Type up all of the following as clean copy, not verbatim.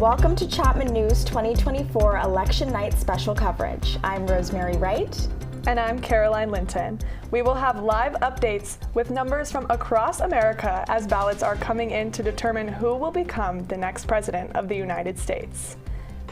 Welcome to Chapman News 2024 Election Night Special Coverage. I'm Rosemary Wright. And I'm Caroline Linton. We will have live updates with numbers from across America as ballots are coming in to determine who will become the next president of the United States.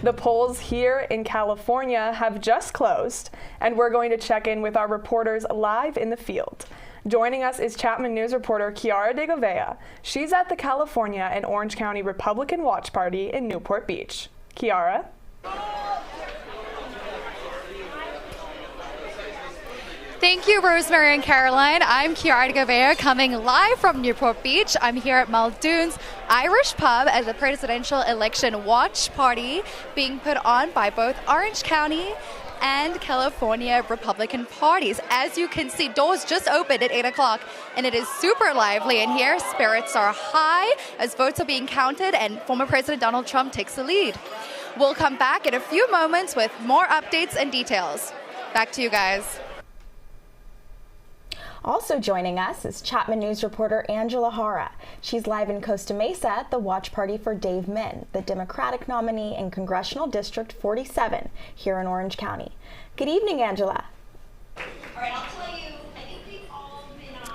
The polls here in California have just closed, and we're going to check in with our reporters live in the field. Joining us is Chapman News reporter Chiara de Govea. She's at the California and Orange County Republican Watch Party in Newport Beach. Chiara? Thank you, Rosemary and Caroline. I'm Chiara de Govea, coming live from Newport Beach. I'm here at Muldoon's Irish Pub at the Presidential Election Watch Party being put on by both Orange County and California Republican parties. As you can see, doors just opened at 8 o'clock and it is super lively in here. Spirits are high as votes are being counted and former President Donald Trump takes the lead. We'll come back in a few moments with more updates and details. Back to you guys. Also joining us is Chapman News reporter Angela Hara. She's live in Costa Mesa at the watch party for Dave Min, the Democratic nominee in Congressional District 47 here in Orange County. Good evening, Angela. All right, I'll tell you, I think we've all been on.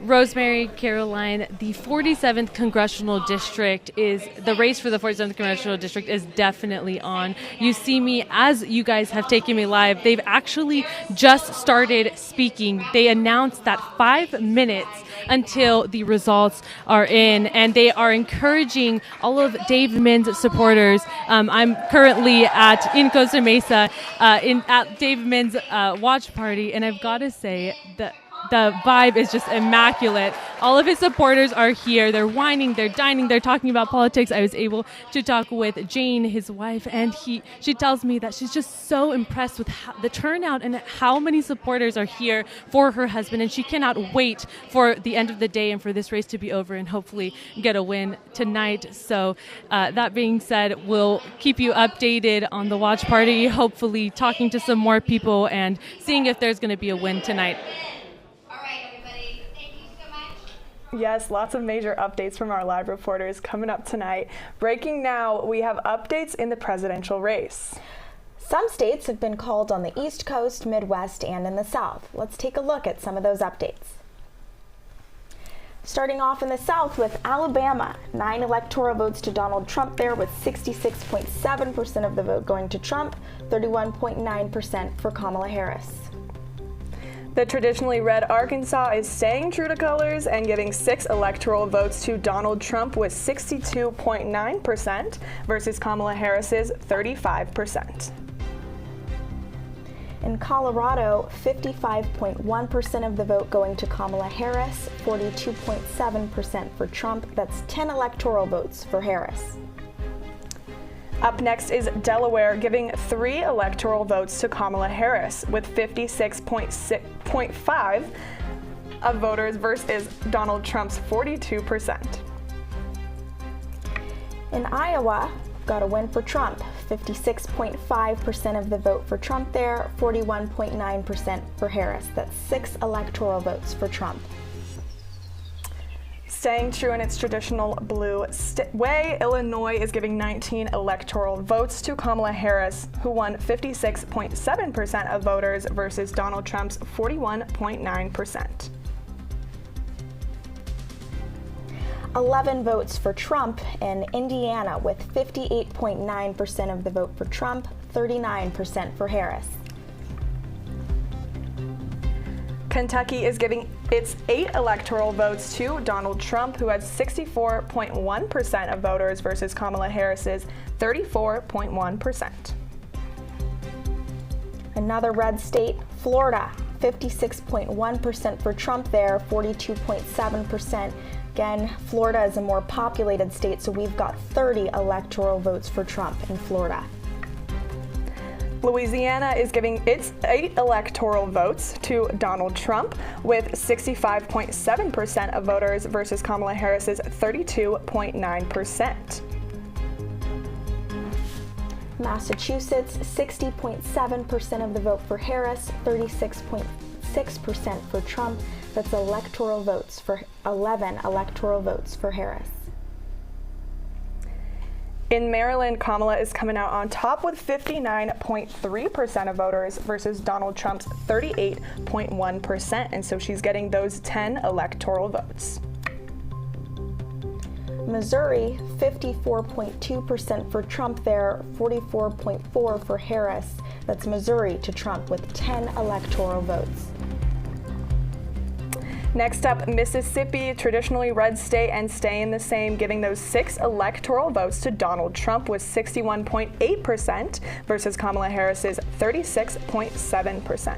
Rosemary, Caroline, the 47th Congressional District the race for the 47th Congressional District is definitely on. You see me, as you guys have taken me live, they've actually just started speaking. They announced that 5 minutes until the results are in, and they are encouraging all of Dave Min's supporters. I'm currently in Costa Mesa at Dave Min's watch party, and I've got to say that the vibe is just immaculate. All of his supporters are here. They're whining, they're dining, they're talking about politics. I was able to talk with Jane, his wife, and she tells me that she's just so impressed with the turnout and how many supporters are here for her husband, and she cannot wait for the end of the day and for this race to be over and hopefully get a win tonight. So that being said, we'll keep you updated on the watch party, hopefully talking to some more people and seeing if there's going to be a win tonight. Yes, lots of major updates from our live reporters coming up tonight. Breaking now, we have updates in the presidential race. Some states have been called on the East Coast, Midwest, and in the South. Let's take a look at some of those updates. Starting off in the South with Alabama, 9 electoral votes to Donald Trump there, with 66.7% of the vote going to Trump, 31.9% for Kamala Harris. The traditionally red Arkansas is staying true to colors and giving 6 electoral votes to Donald Trump with 62.9% versus Kamala Harris's 35%. In Colorado, 55.1% of the vote going to Kamala Harris, 42.7% for Trump. That's 10 electoral votes for Harris. Up next is Delaware, giving 3 electoral votes to Kamala Harris with 56.5% of voters versus Donald Trump's 42%. In Iowa, got a win for Trump, 56.5% of the vote for Trump there, 41.9% for Harris. That's 6 electoral votes for Trump. Staying true in its traditional blue way, Illinois is giving 19 electoral votes to Kamala Harris, who won 56.7% of voters versus Donald Trump's 41.9%. 11 votes for Trump in Indiana, with 58.9% of the vote for Trump, 39% for Harris. Kentucky is giving its 8 electoral votes to Donald Trump, who has 64.1% of voters versus Kamala Harris's 34.1%. Another red state, Florida, 56.1% for Trump there, 42.7%. Again, Florida is a more populated state, so we've got 30 electoral votes for Trump in Florida. Louisiana is giving its 8 electoral votes to Donald Trump with 65.7% of voters versus Kamala Harris's 32.9%. Massachusetts, 60.7% of the vote for Harris, 36.6% for Trump. That's 11 electoral votes for Harris. In Maryland, Kamala is coming out on top with 59.3% of voters versus Donald Trump's 38.1%, and so she's getting those 10 electoral votes. Missouri, 54.2% for Trump there, 44.4% for Harris. That's Missouri to Trump with 10 electoral votes. Next up, Mississippi, traditionally red state and staying the same, giving those 6 electoral votes to Donald Trump with 61.8% versus Kamala Harris's 36.7%.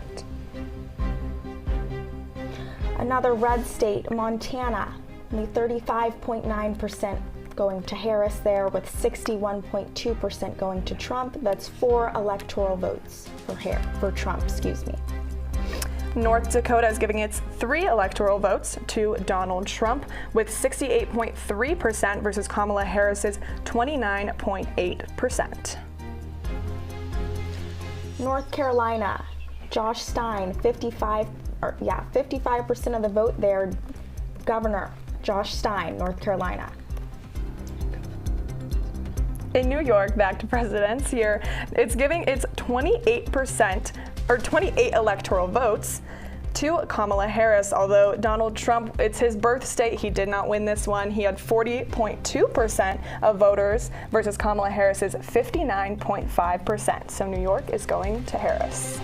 Another red state, Montana, only 35.9% going to Harris there with 61.2% going to Trump. That's 4 electoral votes for Trump, North Dakota is giving its 3 electoral votes to Donald Trump with 68.3% versus Kamala Harris's 29.8%. North Carolina, Josh Stein, 55% of the vote there. Governor Josh Stein, North Carolina. In New York, back to presidents here, it's giving its 28% or 28 electoral votes to Kamala Harris, although Donald Trump, it's his birth state, he did not win this one. He had 40.2% of voters versus Kamala Harris's 59.5%. So New York is going to Harris.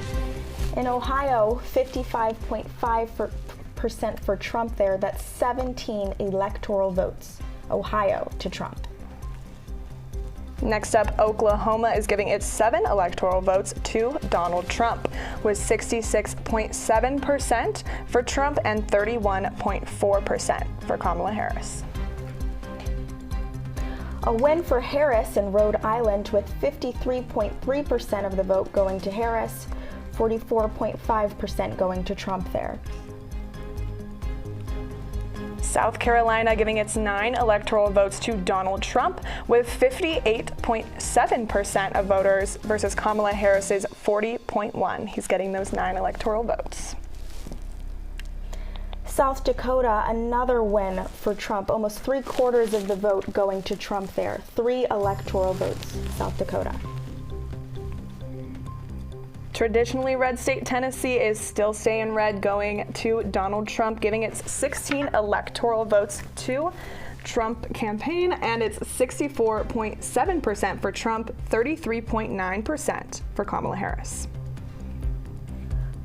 In Ohio, 55.5% for Trump there. That's 17 electoral votes. Ohio to Trump. Next up, Oklahoma is giving its 7 electoral votes to Donald Trump with 66.7% for Trump and 31.4% for Kamala Harris. A win for Harris in Rhode Island with 53.3% of the vote going to Harris, 44.5% going to Trump there. South Carolina giving its 9 electoral votes to Donald Trump with 58.7% of voters versus Kamala Harris's 40.1%. He's getting those 9 electoral votes. South Dakota, another win for Trump, almost 3/4 of the vote going to Trump there. 3 electoral votes, South Dakota. Traditionally red state Tennessee is still staying red, going to Donald Trump, giving its 16 electoral votes to Trump campaign, and it's 64.7% for Trump, 33.9% for Kamala Harris.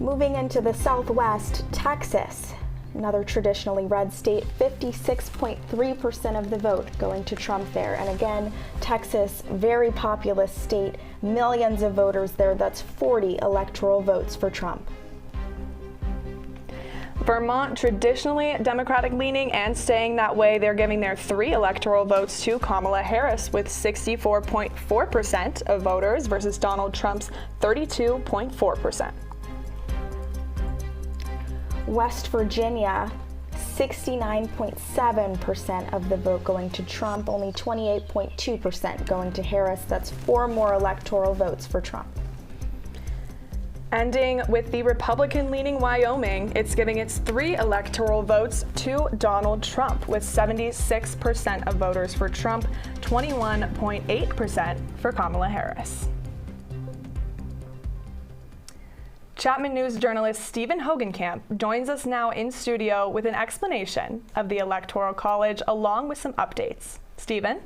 Moving into the Southwest, Texas, another traditionally red state, 56.3% of the vote going to Trump there. And again, Texas, very populous state, millions of voters there. That's 40 electoral votes for Trump. Vermont, traditionally Democratic leaning and staying that way, they're giving their 3 electoral votes to Kamala Harris with 64.4% of voters versus Donald Trump's 32.4%. West Virginia, 69.7% of the vote going to Trump, only 28.2% going to Harris. That's 4 more electoral votes for Trump. Ending with the Republican-leaning Wyoming, it's giving its 3 electoral votes to Donald Trump with 76% of voters for Trump, 21.8% for Kamala Harris. Chapman News journalist Stephen Hogenkamp joins us now in studio with an explanation of the Electoral College along with some updates. Stephen?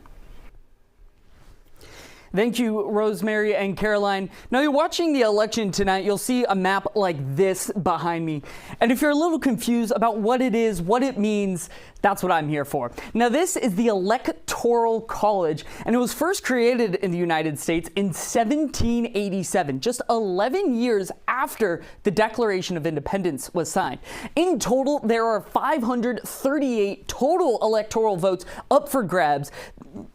Thank you, Rosemary and Caroline. Now, you're watching the election tonight. You'll see a map like this behind me. And if you're a little confused about what it is, what it means, that's what I'm here for. Now, this is the Electoral College, and it was first created in the United States in 1787, just 11 years after the Declaration of Independence was signed. In total, there are 538 total electoral votes up for grabs,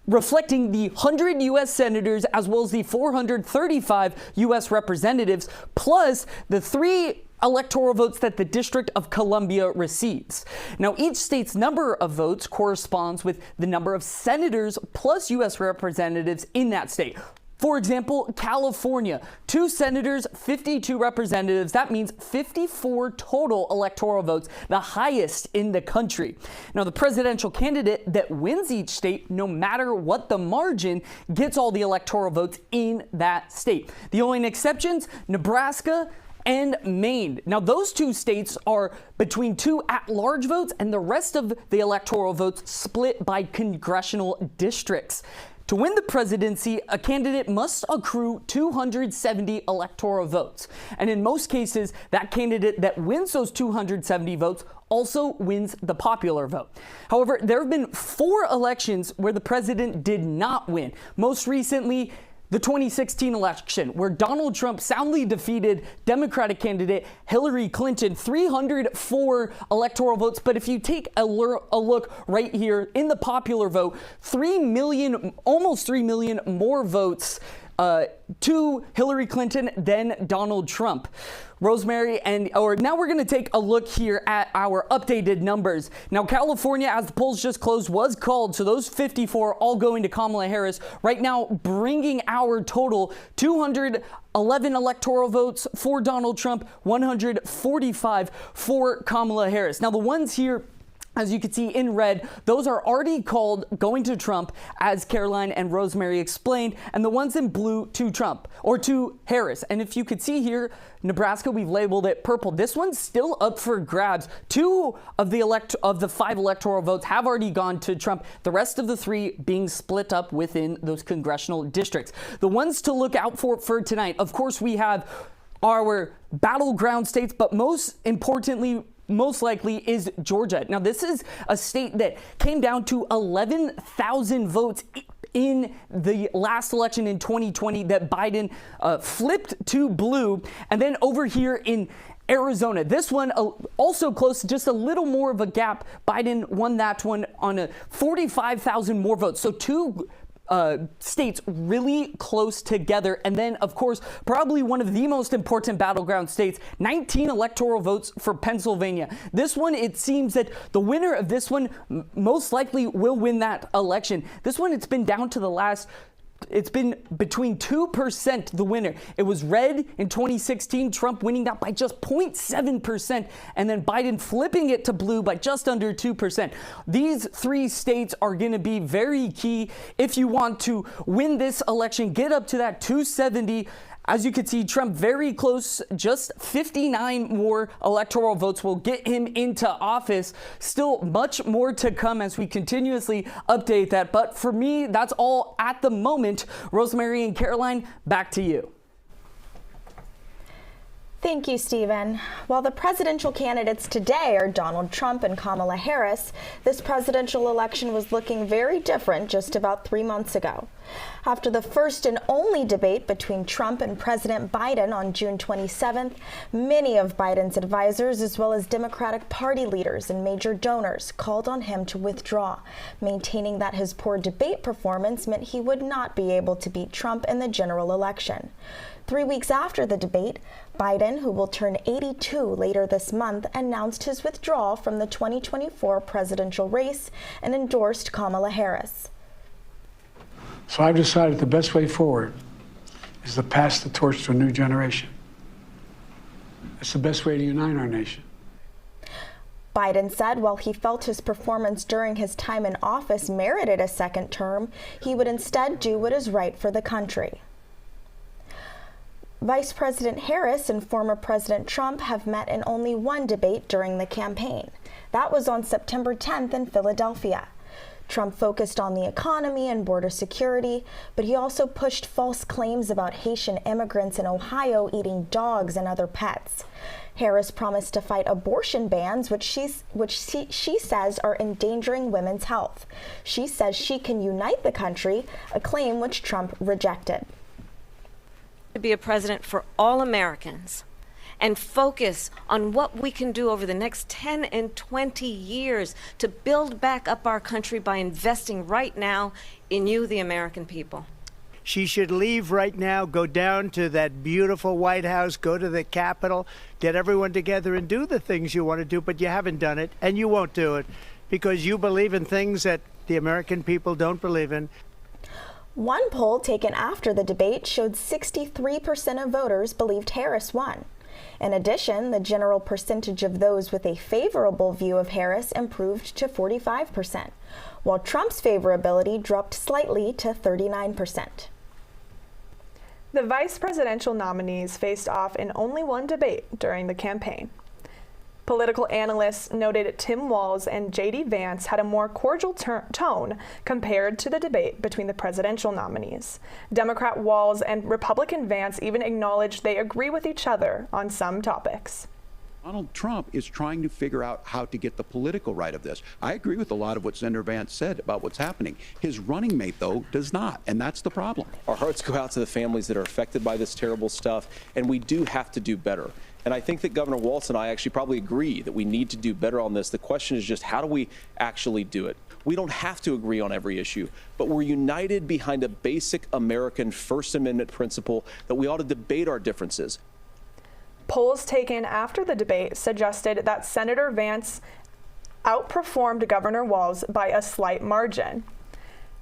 reflecting the 100 U.S. senators as well as the 435 U.S. representatives, plus the 3 electoral votes that the District of Columbia receives. Now, each state's number of votes corresponds with the number of senators plus U.S. representatives in that state. For example, California, 2 senators, 52 representatives. That means 54 total electoral votes, the highest in the country. Now, the presidential candidate that wins each state, no matter what the margin, gets all the electoral votes in that state. The only exceptions, Nebraska and Maine. Now, those 2 states are between 2 at-large votes, and the rest of the electoral votes split by congressional districts. To win the presidency, a candidate must accrue 270 electoral votes. And in most cases, that candidate that wins those 270 votes also wins the popular vote. However, there have been 4 elections where the president did not win. Most recently, the 2016 election, where Donald Trump soundly defeated Democratic candidate Hillary Clinton, 304 electoral votes. But if you take a look right here in the popular vote, 3 million, almost 3 million more votes to Hillary Clinton than Donald Trump. Rosemary, now we're going to take a look here at our updated numbers. Now, California, as the polls just closed, was called, so those 54 all going to Kamala Harris. Right now, bringing our total 211 electoral votes for Donald Trump, 145 for Kamala Harris. Now, the ones here, as you can see in red, those are already called going to Trump, as Caroline and Rosemary explained, and the ones in blue to Trump, or to Harris. And if you could see here, Nebraska, we've labeled it purple. This one's still up for grabs. 2 of the 5 electoral votes have already gone to Trump, the rest of the 3 being split up within those congressional districts. The ones to look out for tonight, of course, we have our battleground states, but most importantly, most likely is Georgia. Now, this is a state that came down to 11,000 votes in the last election in 2020 that Biden flipped to blue. And then over here in Arizona, this one also close, just a little more of a gap. Biden won that one on a 45,000 more votes. So 2 states really close together. And then, of course, probably one of the most important battleground states, 19 electoral votes for Pennsylvania. This one, it seems that the winner of this one most likely will win that election. This one, it's been down to the last. It's been between 2% the winner. It was red in 2016, Trump winning that by just 0.7%, and then Biden flipping it to blue by just under 2%. These 3 states are going to be very key if you want to win this election, get up to that 270. As you can see, Trump very close, just 59 more electoral votes will get him into office. Still much more to come as we continuously update that. But for me, that's all at the moment. Rosemary and Caroline, back to you. Thank you, Stephen. While the presidential candidates today are Donald Trump and Kamala Harris, this presidential election was looking very different just about 3 months ago. After the first and only debate between Trump and President Biden on June 27th, many of Biden's advisors, as well as Democratic Party leaders and major donors, called on him to withdraw, maintaining that his poor debate performance meant he would not be able to beat Trump in the general election. 3 weeks after the debate, Biden, who will turn 82 later this month, announced his withdrawal from the 2024 presidential race and endorsed Kamala Harris. So I've decided the best way forward is to pass the torch to a new generation. It's the best way to unite our nation. Biden said while he felt his performance during his time in office merited a second term, he would instead do what is right for the country. Vice President Harris and former President Trump have met in only one debate during the campaign. That was on September 10th in Philadelphia. Trump focused on the economy and border security, but he also pushed false claims about Haitian immigrants in Ohio eating dogs and other pets. Harris promised to fight abortion bans, which she says are endangering women's health. She says she can unite the country, a claim which Trump rejected. To be a president for all Americans and focus on what we can do over the next 10 and 20 years to build back up our country by investing right now in you, the American people. She should leave right now, go down to that beautiful White House, go to the Capitol, get everyone together and do the things you want to do, but you haven't done it and you won't do it because you believe in things that the American people don't believe in. One poll taken after the debate showed 63% of voters believed Harris won. In addition, the general percentage of those with a favorable view of Harris improved to 45%, while Trump's favorability dropped slightly to 39%. The vice presidential nominees faced off in only one debate during the campaign. Political analysts noted Tim Walz and J.D. Vance had a more cordial tone compared to the debate between the presidential nominees. Democrat Walz and Republican Vance even acknowledged they agree with each other on some topics. Donald Trump is trying to figure out how to get the political right of this. I agree with a lot of what Senator Vance said about what's happening. His running mate, though, does not, and that's the problem. Our hearts go out to the families that are affected by this terrible stuff, and we do have to do better. And I think that Governor Walz and I actually probably agree that we need to do better on this. The question is just how do we actually do it? We don't have to agree on every issue, but we're united behind a basic American First Amendment principle that we ought to debate our differences. Polls taken after the debate suggested that Senator Vance outperformed Governor Walz by a slight margin.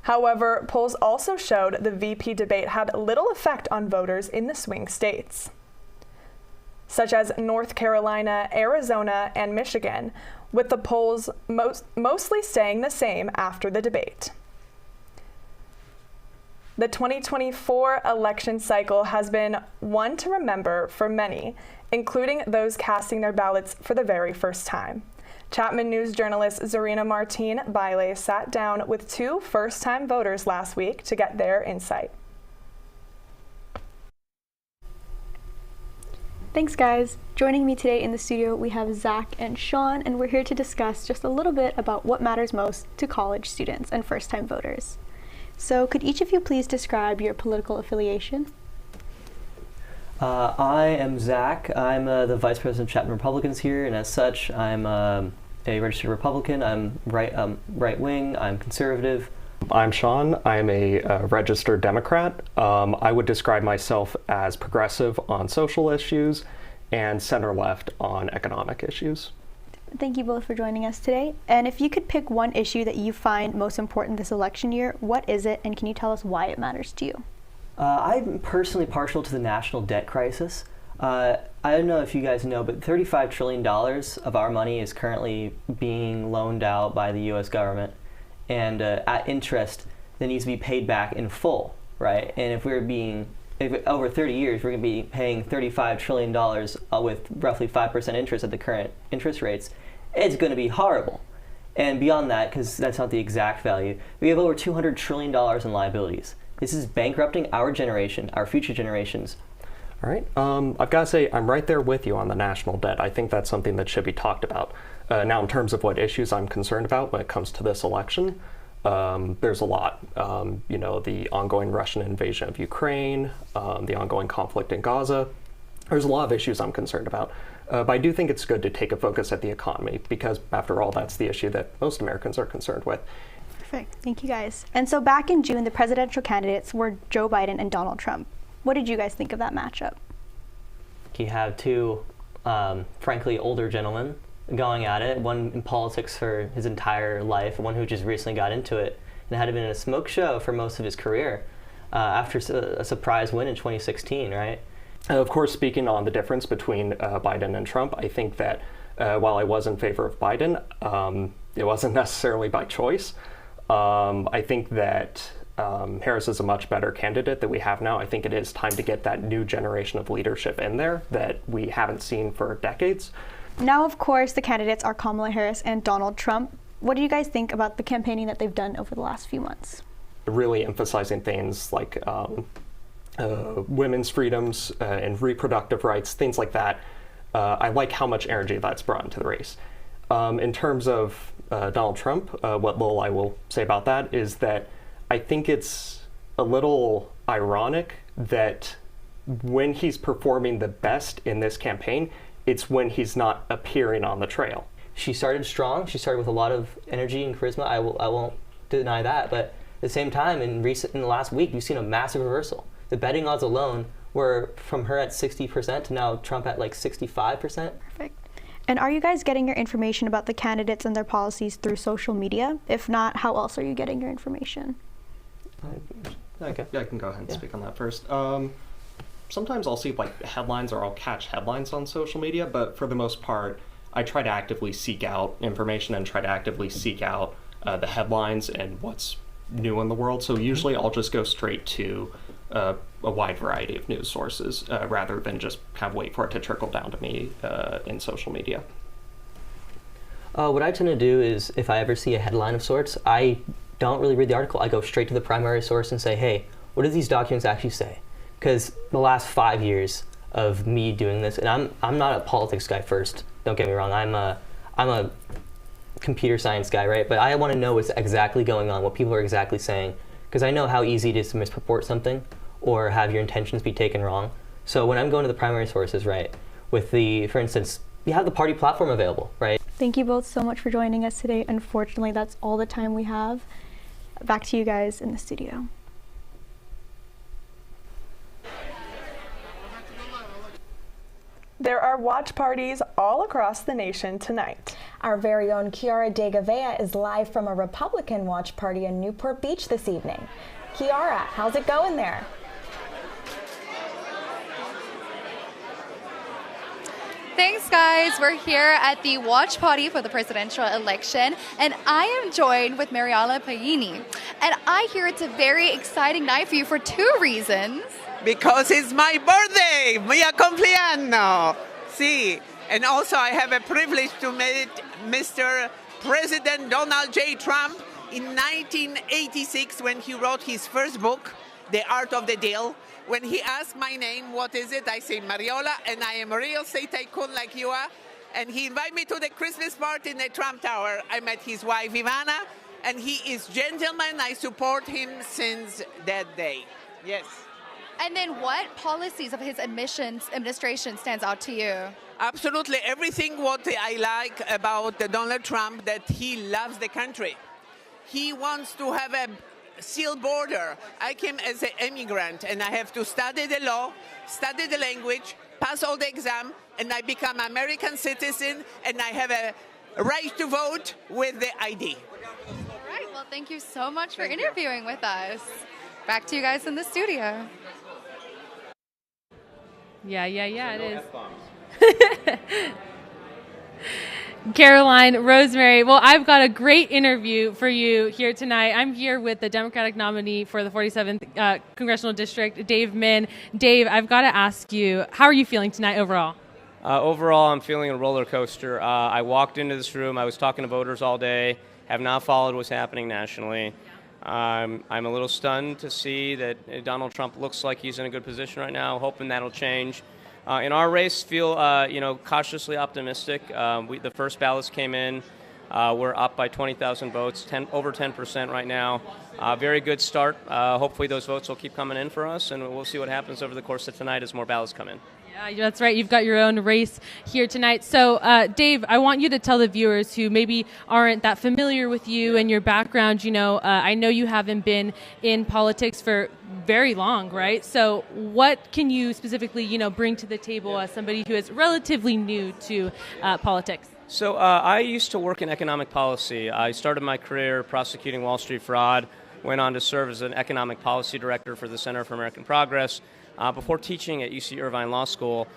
However, polls also showed the VP debate had little effect on voters in the swing states, such as North Carolina, Arizona, and Michigan, with the polls mostly staying the same after the debate. The 2024 election cycle has been one to remember for many, including those casting their ballots for the very first time. Chapman News journalist Zarina Martine Baile sat down with two first-time voters last week to get their insight. Thanks, guys. Joining me today in the studio, we have Zach and Sean, and we're here to discuss just a little bit about what matters most to college students and first-time voters. So could each of you please describe your political affiliation? I am Zach. I'm the Vice President of Chapman Republicans here, and as such, I'm a registered Republican. I'm right-wing, I'm conservative. I'm Sean. I'm a registered Democrat. I would describe myself as progressive on social issues and center-left on economic issues. Thank you both for joining us today. And if you could pick one issue that you find most important this election year, what is it, and can you tell us why it matters to you? I'm personally partial to the national debt crisis. I don't know if you guys know, but $35 trillion of our money is currently being loaned out by the U.S. government, and at interest that needs to be paid back in full, right? And if over 30 years, we're going to be paying $35 trillion with roughly 5% interest at the current interest rates, it's going to be horrible. And beyond that, because that's not the exact value, we have over $200 trillion in liabilities. This is bankrupting our generation, our future generations. All right. I've got to say, I'm right there with you on the national debt. I think that's something that should be talked about. Now, in terms of what issues I'm concerned about when it comes to this election, there's a lot. The ongoing Russian invasion of Ukraine, the ongoing conflict in Gaza. There's a lot of issues I'm concerned about. But I do think it's good to take a focus at the economy because, after all, that's the issue that most Americans are concerned with. Perfect. Thank you, guys. And so back in June, the presidential candidates were Joe Biden and Donald Trump. What did you guys think of that matchup? You have two, frankly, older gentlemen going at it, one in politics for his entire life, one who just recently got into it and had been in a smoke show for most of his career after a surprise win in 2016, right? Of course, speaking on the difference between Biden and Trump, I think that while I was in favor of Biden, it wasn't necessarily by choice. I think that Harris is a much better candidate that we have now. I think it is time to get that new generation of leadership in there that we haven't seen for decades. Now, of course, the candidates are Kamala Harris and Donald Trump. What do you guys think about the campaigning that they've done over the last few months? Really emphasizing things like women's freedoms and reproductive rights, things like that. I like how much energy that's brought into the race. In terms of Donald Trump, what little I will say about that is that I think it's a little ironic that when he's performing the best in this campaign, it's when he's not appearing on the trail. She started strong. She started with a lot of energy and charisma. I won't deny that. But at the same time, in the last week, you've seen a massive reversal. The betting odds alone were from her at 60% to now Trump at like 65%. Perfect. And are you guys getting your information about the candidates and their policies through social media? If not, how else are you getting your information? Okay, yeah, I can go ahead and speak on that first. Sometimes I'll see like headlines or I'll catch headlines on social media, but for the most part, I try to actively seek out information and try to actively seek out the headlines and what's new in the world. So usually I'll just go straight to a wide variety of news sources rather than just wait for it to trickle down to me in social media. What I tend to do is if I ever see a headline of sorts, I don't really read the article. I go straight to the primary source and say, hey, what do these documents actually say? Because the last 5 years of me doing this, and I'm not a politics guy first, don't get me wrong, I'm a computer science guy, right? But I want to know what's exactly going on, what people are exactly saying, because I know how easy it is to mispurport something or have your intentions be taken wrong. So when I'm going to the primary sources, right, with for instance, you have the party platform available, right? Thank you both so much for joining us today. Unfortunately, that's all the time we have. Back to you guys in the studio. There are watch parties all across the nation tonight. Our very own Kiara De Gavea is live from a Republican watch party in Newport Beach this evening. Kiara, how's it going there? Thanks, guys. We're here at the watch party for the presidential election, and I am joined with Mariala Paini. And I hear it's a very exciting night for you for 2 reasons. Because it's my birthday, mia compleanno. See, and also I have a privilege to meet Mr. President Donald J. Trump in 1986 when he wrote his first book, The Art of the Deal. When he asked my name, what is it? I say Mariola, and I am a real estate tycoon like you are. And he invited me to the Christmas party in the Trump Tower. I met his wife, Ivana, and he is gentleman. I support him since that day. Yes. And then what policies of his administration stands out to you? Absolutely everything what I like about Donald Trump, that he loves the country. He wants to have a sealed border. I came as an immigrant and I have to study the law, study the language, pass all the exam, and I become American citizen and I have a right to vote with the ID. All right, well, thank you so much for interviewing with us. Back to you guys in the studio. Yeah, it is. Caroline, Rosemary, well, I've got a great interview for you here tonight. I'm here with the Democratic nominee for the 47th Congressional District, Dave Min. Dave, I've got to ask you, how are you feeling tonight overall? Overall, I'm feeling a roller coaster. I walked into this room, I was talking to voters all day, have not followed what's happening nationally. I'm a little stunned to see that Donald Trump looks like he's in a good position right now, hoping that'll change. In our race, feel cautiously optimistic. The first ballots came in. We're up by 20,000 votes, over 10% right now. Very good start. Hopefully those votes will keep coming in for us, and we'll see what happens over the course of tonight as more ballots come in. Yeah, that's right. You've got your own race here tonight. So, Dave, I want you to tell the viewers who maybe aren't that familiar with you and your background. I know you haven't been in politics for very long, right? So what can you specifically, bring to the table as somebody who is relatively new to politics? So I used to work in economic policy. I started my career prosecuting Wall Street fraud, went on to serve as an economic policy director for the Center for American Progress before teaching at UC Irvine Law School.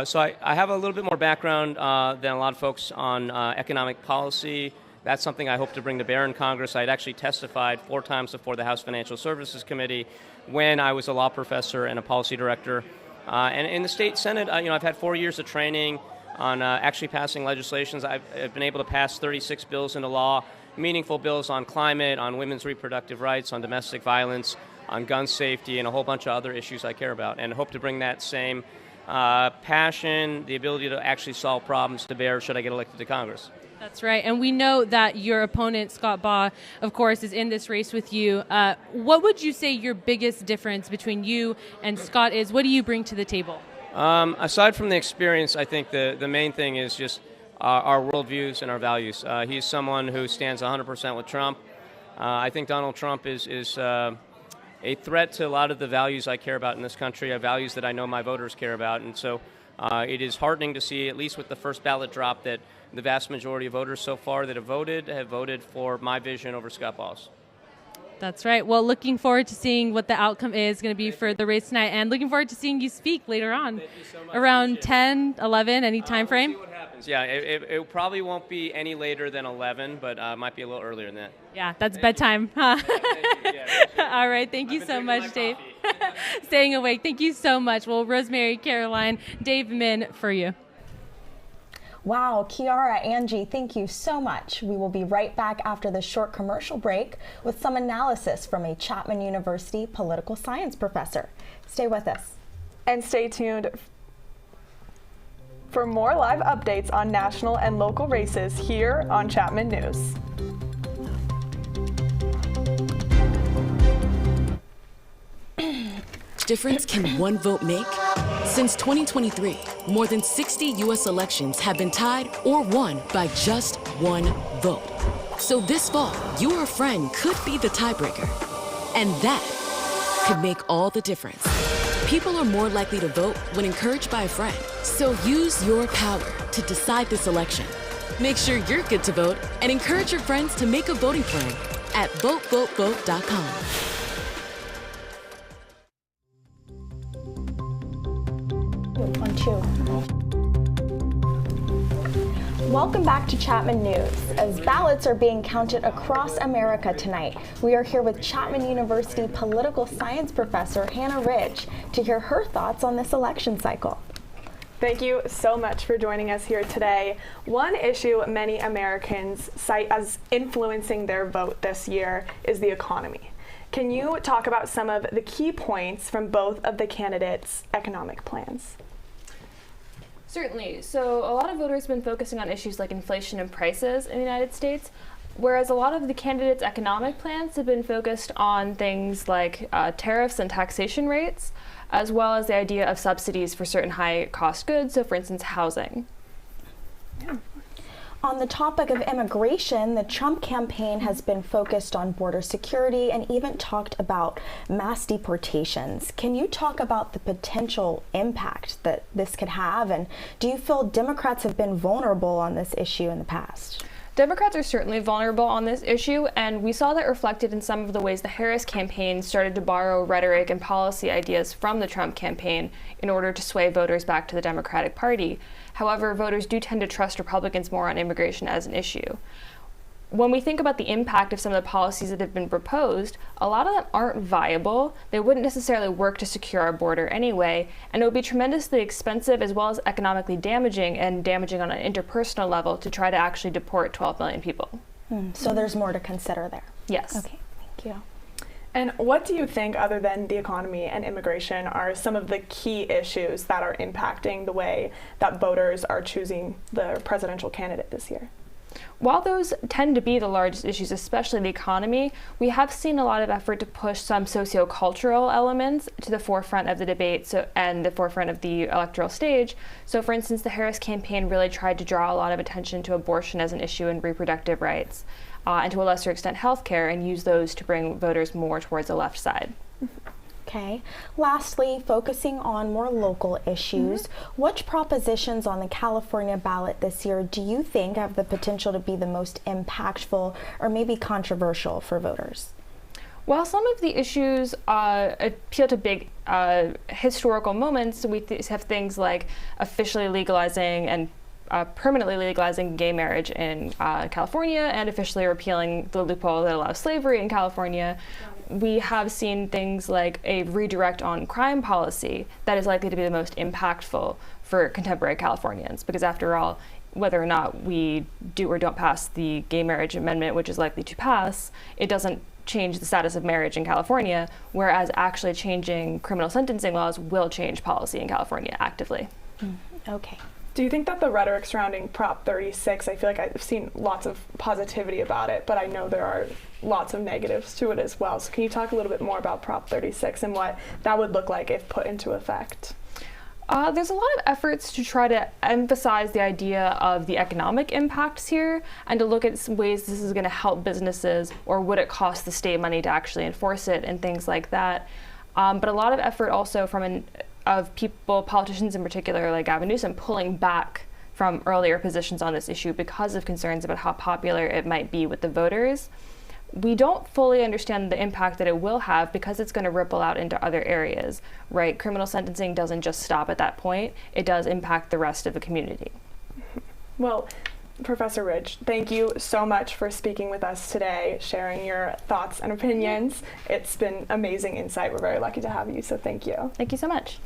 So I have a little bit more background than a lot of folks on economic policy. That's something I hope to bring to bear in Congress. I had actually testified 4 times before the House Financial Services Committee when I was a law professor and a policy director. And in the state Senate, I've had 4 years of training on actually passing legislations. I've been able to pass 36 bills into law, meaningful bills on climate, on women's reproductive rights, on domestic violence, on gun safety, and a whole bunch of other issues I care about, and hope to bring that same passion, the ability to actually solve problems to bear should I get elected to Congress. That's right. And we know that your opponent, Scott Baugh, of course, is in this race with you. What would you say your biggest difference between you and Scott is? What do you bring to the table? Aside from the experience, I think the main thing is just our worldviews and our values. He's someone who stands 100% with Trump. I think Donald Trump is a threat to a lot of the values I care about in this country, values that I know my voters care about. And so it is heartening to see, at least with the first ballot drop, that the vast majority of voters so far that have voted for my vision over Scott Baugh's. That's right. Well, looking forward to seeing what the outcome is going to be for the race tonight, and looking forward to seeing you speak later on. Thank you so much. Around 10, 11, any time frame? We'll see what happens. Yeah, it probably won't be any later than 11, but might be a little earlier than that. Yeah, that's bedtime. Huh? All right. Thank you so much, Dave. Staying awake. Thank you so much. Well, Rosemary, Caroline, Dave, Min, for you. Wow, Kiara, Angie, thank you so much. We will be right back after this short commercial break with some analysis from a Chapman University political science professor. Stay with us. And stay tuned for more live updates on national and local races here on Chapman News. Difference can one vote make? Since 2023, more than 60 U.S. elections have been tied or won by just one vote. So this fall, your friend could be the tiebreaker. And that could make all the difference. People are more likely to vote when encouraged by a friend. So use your power to decide this election. Make sure you're good to vote and encourage your friends to make a voting plan at votevotevote.com. Welcome back to Chapman News. As ballots are being counted across America tonight, we are here with Chapman University political science professor Hannah Ridge to hear her thoughts on this election cycle. Thank you so much for joining us here today. One issue many Americans cite as influencing their vote this year is the economy. Can you talk about some of the key points from both of the candidates' economic plans? Certainly. So a lot of voters have been focusing on issues like inflation and prices in the United States, whereas a lot of the candidates' economic plans have been focused on things like tariffs and taxation rates, as well as the idea of subsidies for certain high-cost goods, so for instance, housing. Yeah. On the topic of immigration, the Trump campaign has been focused on border security and even talked about mass deportations. Can you talk about the potential impact that this could have? And do you feel Democrats have been vulnerable on this issue in the past? Democrats are certainly vulnerable on this issue, and we saw that reflected in some of the ways the Harris campaign started to borrow rhetoric and policy ideas from the Trump campaign in order to sway voters back to the Democratic Party. However, voters do tend to trust Republicans more on immigration as an issue. When we think about the impact of some of the policies that have been proposed, a lot of them aren't viable. They wouldn't necessarily work to secure our border anyway, and it would be tremendously expensive as well as economically damaging and damaging on an interpersonal level to try to actually deport 12 million people. So there's more to consider there. Yes. Okay, thank you. And what do you think, other than the economy and immigration, are some of the key issues that are impacting the way that voters are choosing the presidential candidate this year? While those tend to be the largest issues, especially the economy, we have seen a lot of effort to push some sociocultural elements to the forefront of the debate and the forefront of the electoral stage. So, for instance, the Harris campaign really tried to draw a lot of attention to abortion as an issue and reproductive rights, and to a lesser extent healthcare, and use those to bring voters more towards the left side. Okay. Lastly, focusing on more local issues, which propositions on the California ballot this year do you think have the potential to be the most impactful or maybe controversial for voters? While some of the issues appeal to big historical moments, we have things like officially legalizing and permanently legalizing gay marriage in California and officially repealing the loophole that allows slavery in California. We have seen things like a redirect on crime policy that is likely to be the most impactful for contemporary Californians, because after all, whether or not we do or don't pass the gay marriage amendment, which is likely to pass, it doesn't change the status of marriage in California, whereas actually changing criminal sentencing laws will change policy in California actively. Okay. Do you think that the rhetoric surrounding Prop 36, I feel like I've seen lots of positivity about it, but I know there are lots of negatives to it as well. So can you talk a little bit more about Prop 36 and what that would look like if put into effect? There's a lot of efforts to try to emphasize the idea of the economic impacts here and to look at some ways this is going to help businesses, or would it cost the state money to actually enforce it, and things like that. But a lot of effort also of people, politicians in particular, like Gavin Newsom, pulling back from earlier positions on this issue because of concerns about how popular it might be with the voters. we don't fully understand the impact that it will have because it's going to ripple out into other areas, right? Criminal sentencing doesn't just stop at that point. It does impact the rest of the community. Well, Professor Ridge, thank you so much for speaking with us today, sharing your thoughts and opinions. It's been amazing insight. We're very lucky to have you, so thank you. Thank you so much.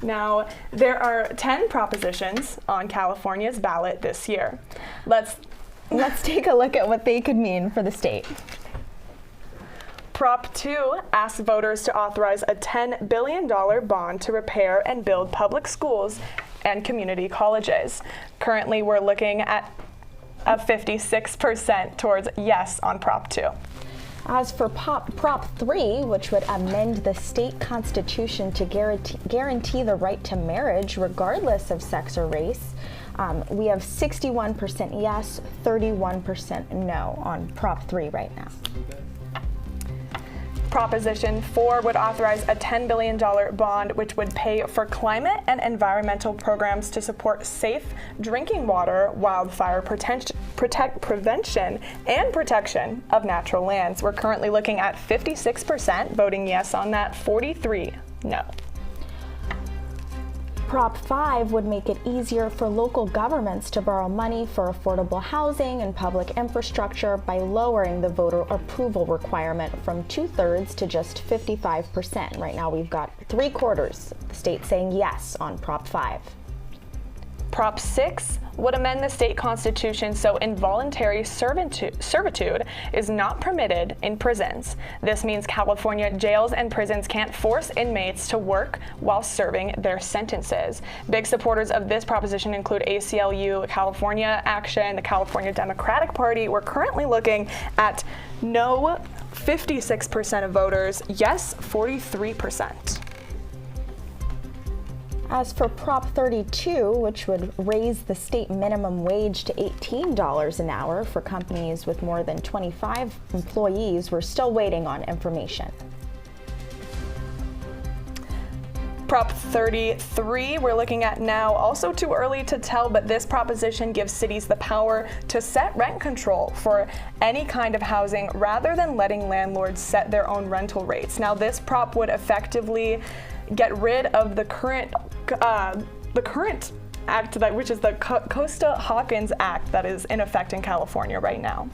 Now, there are 10 propositions on California's ballot this year. Let's take a look at what they could mean for the state. Prop 2 asks voters to authorize a $10 billion bond to repair and build public schools and community colleges. Currently, we're looking at a 56% towards yes on Prop 2. As for Prop 3, which would amend the state constitution to guarantee the right to marriage regardless of sex or race, we have 61% yes, 31% no on Prop 3 right now. Proposition 4 would authorize a $10 billion bond which would pay for climate and environmental programs to support safe drinking water, wildfire prevention, and protection of natural lands. We're currently looking at 56% voting yes on that, 43% no. Prop 5 would make it easier for local governments to borrow money for affordable housing and public infrastructure by lowering the voter approval requirement from 2/3 to just 55%. Right now we've got 3/4 of the state saying yes on Prop 5. Prop 6 would amend the state constitution so involuntary servitude is not permitted in prisons. This means California jails and prisons can't force inmates to work while serving their sentences. Big supporters of this proposition include ACLU, California Action, the California Democratic Party. We're currently looking at no, 56% of voters, yes, 43%. As for Prop 32, which would raise the state minimum wage to $18 an hour for companies with more than 25 employees, we're still waiting on information. Prop 33 we're looking at now, also too early to tell, but this proposition gives cities the power to set rent control for any kind of housing rather than letting landlords set their own rental rates. Now this prop would effectively get rid of the current act, which is the Costa-Hawkins Act that is in effect in California right now.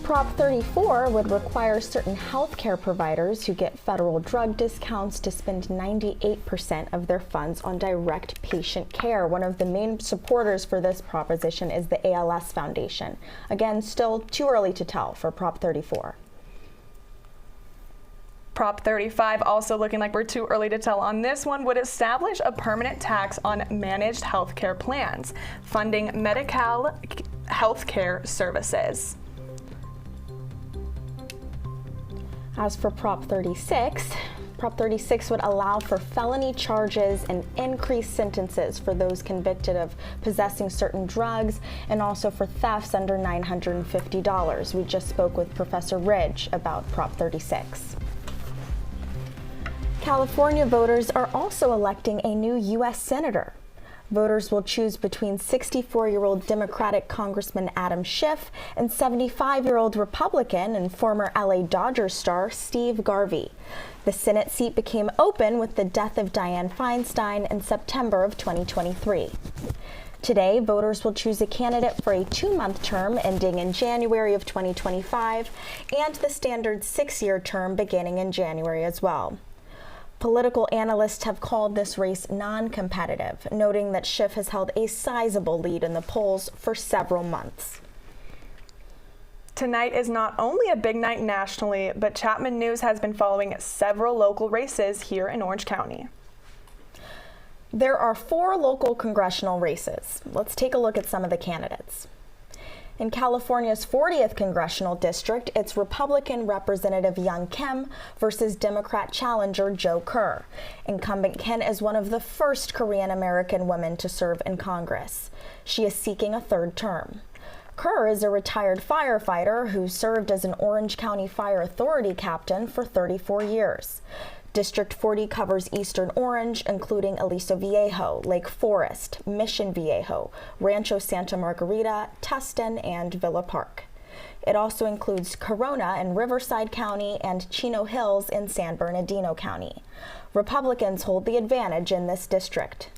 Prop 34 would require certain healthcare providers who get federal drug discounts to spend 98% of their funds on direct patient care. One of the main supporters for this proposition is the ALS Foundation. Again, still too early to tell for Prop 34. Prop 35, also looking like we're too early to tell on this one, would establish a permanent tax on managed healthcare plans, funding Medi-Cal healthcare services. As for Prop 36, Prop 36 would allow for felony charges and increased sentences for those convicted of possessing certain drugs and also for thefts under $950. We just spoke with Professor Ridge about Prop 36. California voters are also electing a new U.S. Senator. Voters will choose between 64-year-old Democratic Congressman Adam Schiff and 75-year-old Republican and former LA Dodgers star Steve Garvey. The Senate seat became open with the death of Dianne Feinstein in September of 2023. Today, voters will choose a candidate for a 2-month term ending in January of 2025 and the standard 6-year term beginning in January as well. Political analysts have called this race non-competitive, noting that Schiff has held a sizable lead in the polls for several months. Tonight is not only a big night nationally, but Chapman News has been following several local races here in Orange County. There are 4 local congressional races. Let's take a look at some of the candidates. In California's 40th congressional district, it's Republican Representative Young Kim versus Democrat challenger Joe Kerr. Incumbent Kim is one of the first Korean-American women to serve in Congress. She is seeking a 3rd term. Kerr is a retired firefighter who served as an Orange County Fire Authority captain for 34 years. District 40 covers eastern Orange, including Aliso Viejo, Lake Forest, Mission Viejo, Rancho Santa Margarita, Tustin, and Villa Park. It also includes Corona in Riverside County and Chino Hills in San Bernardino County. Republicans hold the advantage in this district.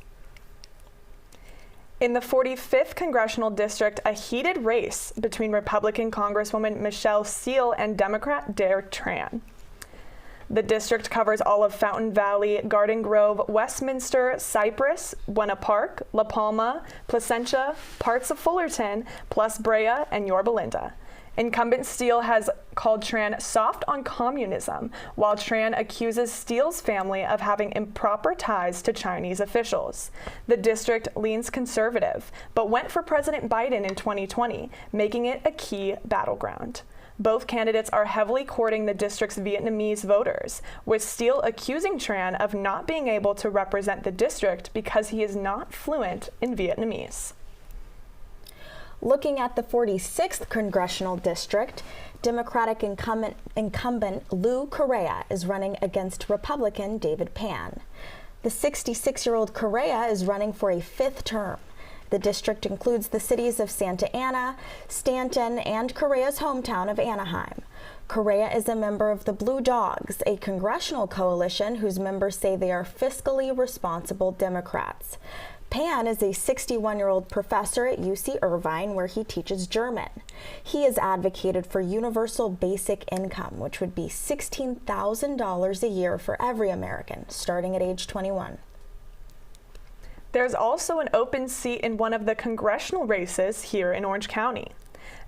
In the 45th Congressional District, a heated race between Republican Congresswoman Michelle Seal and Democrat Derek Tran. The district covers all of Fountain Valley, Garden Grove, Westminster, Cypress, Buena Park, La Palma, Placentia, parts of Fullerton, plus Brea and Yorba Linda. Incumbent Steele has called Tran soft on communism, while Tran accuses Steele's family of having improper ties to Chinese officials. The district leans conservative, but went for President Biden in 2020, making it a key battleground. Both candidates are heavily courting the district's Vietnamese voters, with Steele accusing Tran of not being able to represent the district because he is not fluent in Vietnamese. Looking at the 46th Congressional District, Democratic incumbent Lou Correa is running against Republican David Pan. The 66-year-old Correa is running for a 5th term. The district includes the cities of Santa Ana, Stanton, and Correa's hometown of Anaheim. Correa is a member of the Blue Dogs, a congressional coalition whose members say they are fiscally responsible Democrats. Pan is a 61-year-old professor at UC Irvine where he teaches German. He has advocated for universal basic income, which would be $16,000 a year for every American, starting at age 21. There's also an open seat in one of the congressional races here in Orange County.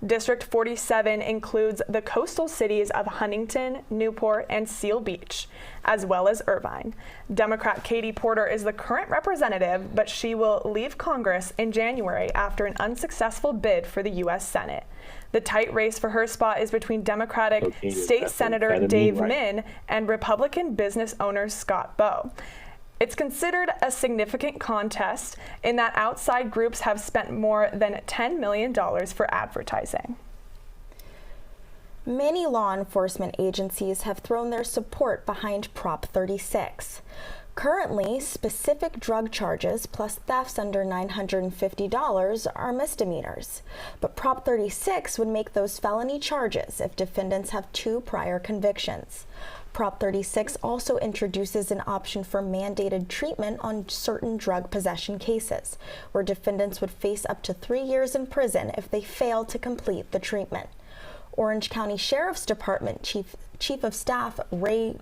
District 47 includes the coastal cities of Huntington, Newport, and Seal Beach, as well as Irvine. Democrat Katie Porter is the current representative, but she will leave Congress in January after an unsuccessful bid for the U.S. Senate. The tight race for her spot is between Democratic State Senator Dave Min and Republican business owner Scott Bowe. It's considered a significant contest in that outside groups have spent more than $10 million for advertising. Many law enforcement agencies have thrown their support behind Prop 36. Currently, specific drug charges plus thefts under $950 are misdemeanors. But Prop 36 would make those felony charges if defendants have 2 prior convictions. Prop 36 also introduces an option for mandated treatment on certain drug possession cases, where defendants would face up to 3 years in prison if they fail to complete the treatment. Orange County Sheriff's Department Chief of Staff Ray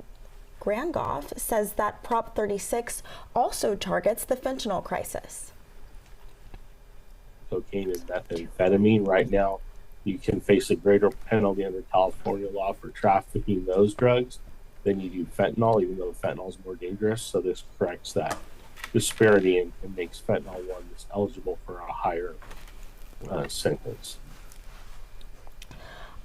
Grangoff says that Prop 36 also targets the fentanyl crisis. Cocaine and methamphetamine. Right now, you can face a greater penalty under California law for trafficking those drugs than you do fentanyl, even though fentanyl is more dangerous. So this corrects that disparity and makes fentanyl one that's eligible for a higher sentence.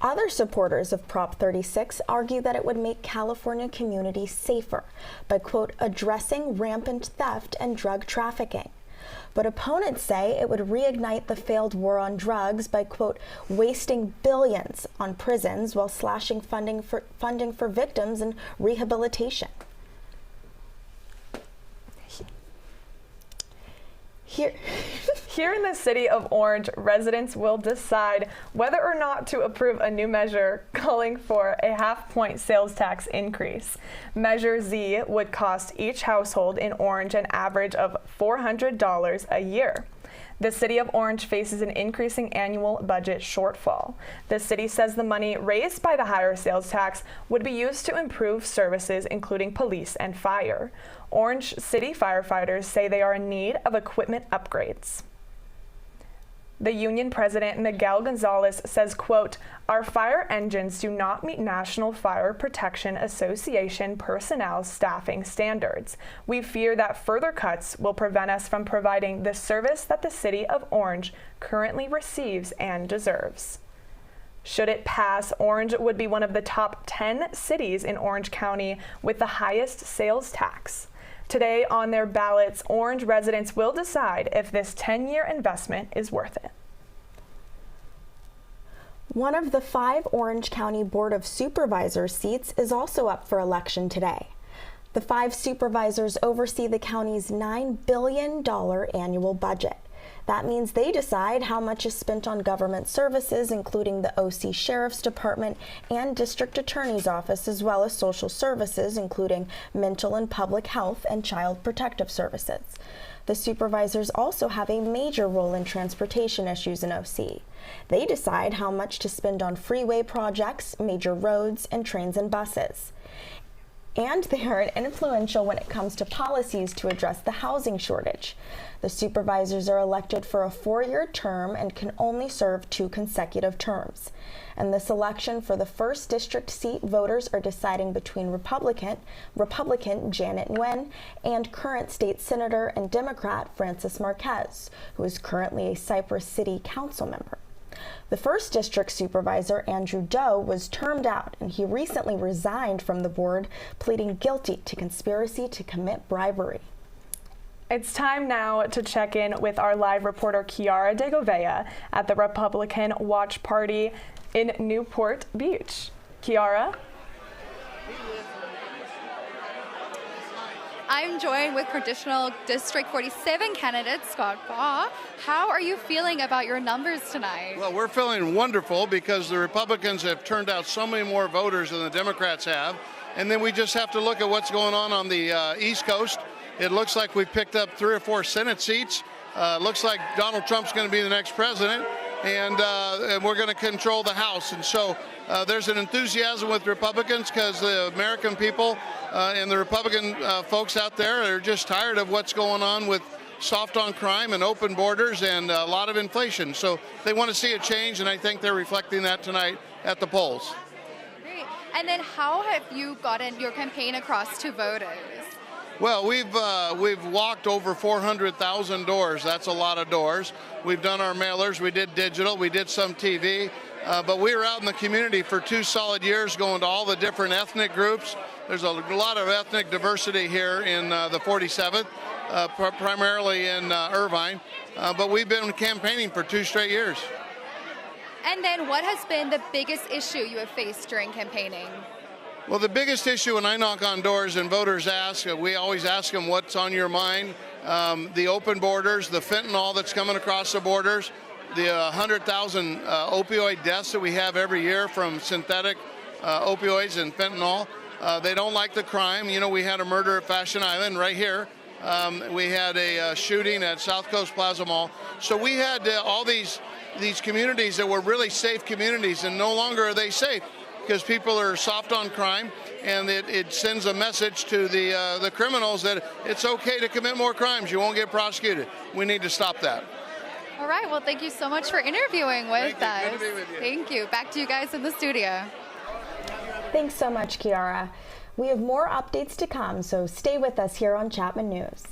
Other supporters of Prop 36 argue that it would make California communities safer by, quote, addressing rampant theft and drug trafficking. But opponents say it would reignite the failed war on drugs by, quote, wasting billions on prisons while slashing funding for victims and rehabilitation. Here in the city of Orange, residents will decide whether or not to approve a new measure calling for a half-point sales tax increase. Measure Z would cost each household in Orange an average of $400 a year. The city of Orange faces an increasing annual budget shortfall. The city says the money raised by the higher sales tax would be used to improve services, including police and fire. Orange City firefighters say they are in need of equipment upgrades. The union president, Miguel Gonzalez, says, quote, our fire engines do not meet National Fire Protection Association personnel staffing standards. We fear that further cuts will prevent us from providing the service that the city of Orange currently receives and deserves. Should it pass, Orange would be one of the top 10 cities in Orange County with the highest sales tax. Today on their ballots, Orange residents will decide if this 10-year investment is worth it. One of the 5 Orange County Board of Supervisors seats is also up for election today. The 5 supervisors oversee the county's $9 billion annual budget. That means they decide how much is spent on government services, including the OC Sheriff's Department and District Attorney's Office, as well as social services, including mental and public health and child protective services. The supervisors also have a major role in transportation issues in OC. They decide how much to spend on freeway projects, major roads, and trains and buses. And they are influential when it comes to policies to address the housing shortage. The supervisors are elected for a 4-year term and can only serve 2 consecutive terms. In this election for the 1st district seat, voters are deciding between Republican Janet Nguyen and current state senator and Democrat Francis Marquez, who is currently a Cypress City council member. The 1st district supervisor, Andrew Doe, was termed out, and he recently resigned from the board, pleading guilty to conspiracy to commit bribery. It's time now to check in with our live reporter Chiara De Govea at the Republican Watch Party in Newport Beach. Chiara? I'm joined with Congressional District 47 candidate Scott Baugh. How are you feeling about your numbers tonight? Well, we're feeling wonderful because the Republicans have turned out so many more voters than the Democrats have. And then we just have to look at what's going on the East Coast. It looks like we picked up 3 or 4 Senate seats. Looks like Donald Trump's going to be the next president, and we're going to control the House. And so there's an enthusiasm with Republicans because the American people and the Republican folks out there are just tired of what's going on with soft on crime and open borders and a lot of inflation. So they want to see a change, and I think they're reflecting that tonight at the polls. Great. And then how have you gotten your campaign across to voters? Well, we've walked over 400,000 doors. That's a lot of doors. We've done our mailers. We did digital. We did some TV. But we were out in the community for 2 solid years going to all the different ethnic groups. There's a lot of ethnic diversity here in the 47th, primarily in Irvine. But we've been campaigning for 2 straight years. And then what has been the biggest issue you have faced during campaigning? Well, the biggest issue when I knock on doors and voters ask, we always ask them what's on your mind. The open borders, the fentanyl that's coming across the borders, the 100,000 opioid deaths that we have every year from synthetic opioids and fentanyl. They don't like the crime. You know, we had a murder at Fashion Island right here. We had a shooting at South Coast Plaza Mall. So we had all these communities that were really safe communities, and no longer are they safe, because people are soft on crime, and it sends a message to the criminals that it's okay to commit more crimes. You won't get prosecuted. We need to stop that. All right. Well, thank you so much for interviewing with us. Good to be with you. Thank you. Back to you guys in the studio. Thanks so much, Chiara. We have more updates to come, so stay with us here on Chapman News.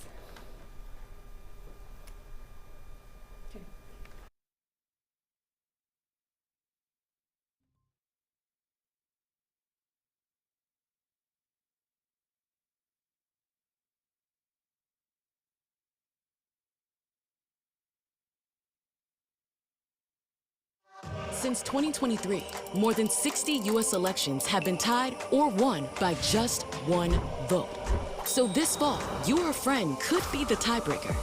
Since 2023, more than 60 U.S. elections have been tied or won by just one vote. So this fall, your friend could be the tiebreaker.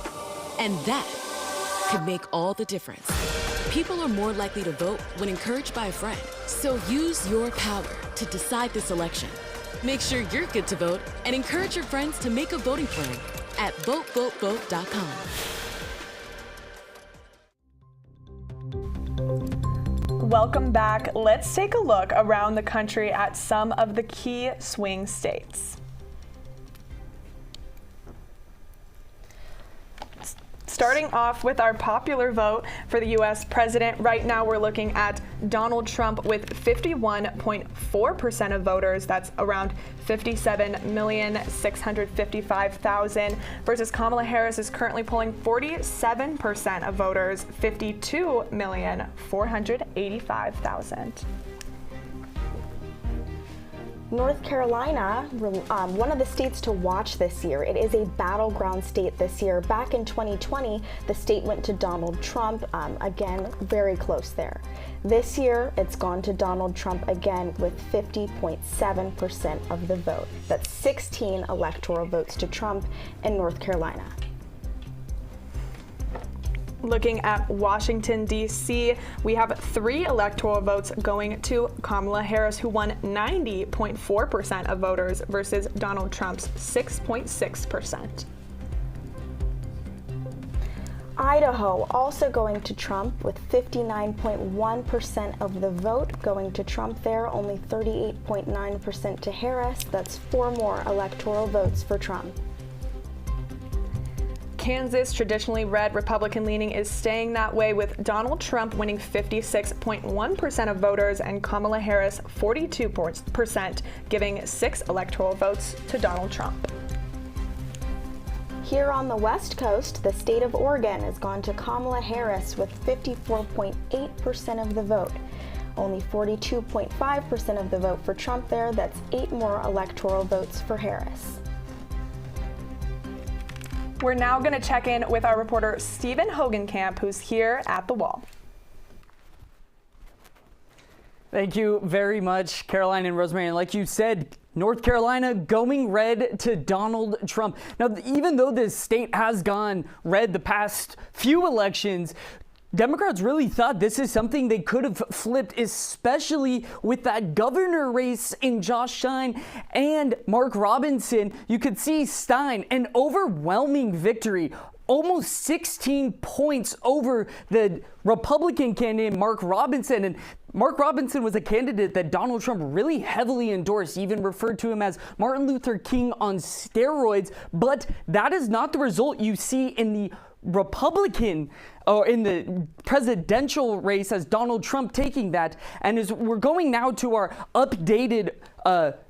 And that could make all the difference. People are more likely to vote when encouraged by a friend. So use your power to decide this election. Make sure you're good to vote and encourage your friends to make a voting plan at votevotevote.com. Welcome back. Let's take a look around the country at some of the key swing states. Starting off with our popular vote for the U.S. president, right now we're looking at Donald Trump with 51.4% of voters. That's around 57,655,000 versus Kamala Harris is currently polling 47% of voters, 52,485,000. North Carolina, one of the states to watch this year. It is a battleground state this year. Back in 2020, the state went to Donald Trump, again, very close there. This year, it's gone to Donald Trump again with 50.7% of the vote. That's 16 electoral votes to Trump in North Carolina. Looking at Washington, D.C., we have 3 electoral votes going to Kamala Harris, who won 90.4% of voters versus Donald Trump's 6.6%. Idaho also going to Trump with 59.1% of the vote going to Trump there, only 38.9% to Harris. That's 4 more electoral votes for Trump. Kansas, traditionally red Republican leaning, is staying that way with Donald Trump winning 56.1% of voters and Kamala Harris 42%, giving 6 electoral votes to Donald Trump. Here on the West Coast, the state of Oregon has gone to Kamala Harris with 54.8% of the vote. Only 42.5% of the vote for Trump there. That's 8 more electoral votes for Harris. We're now going to check in with our reporter Stephen Hogenkamp, who's here at the wall. Thank you very much, Caroline and Rosemary. And like you said, North Carolina going red to Donald Trump. Now, even though this state has gone red the past few elections, Democrats really thought this is something they could have flipped, especially with that governor race in Josh Stein and Mark Robinson. You could see Stein, an overwhelming victory, almost 16 points over the Republican candidate Mark Robinson. And Mark Robinson was a candidate that Donald Trump really heavily endorsed, even referred to him as Martin Luther King on steroids. But that is not the result you see in the Republican or in the presidential race, as Donald Trump taking that. And as we're going now to our updated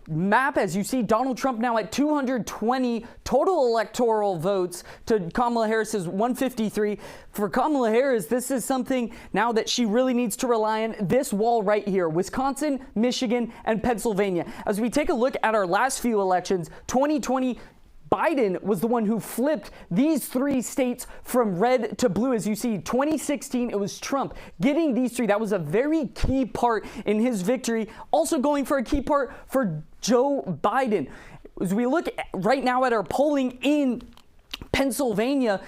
map, as you see Donald Trump now at 220 total electoral votes to Kamala Harris's 153. For Kamala Harris, this is something now that she really needs to rely on, this wall right here: Wisconsin, Michigan, and Pennsylvania. As we take a look at our last few elections, 2020, Biden was the one who flipped these 3 states from red to blue. As you see, 2016, it was Trump getting these 3. That was a very key part in his victory. Also going for a key part for Joe Biden. As we look right now at our polling in Pennsylvania,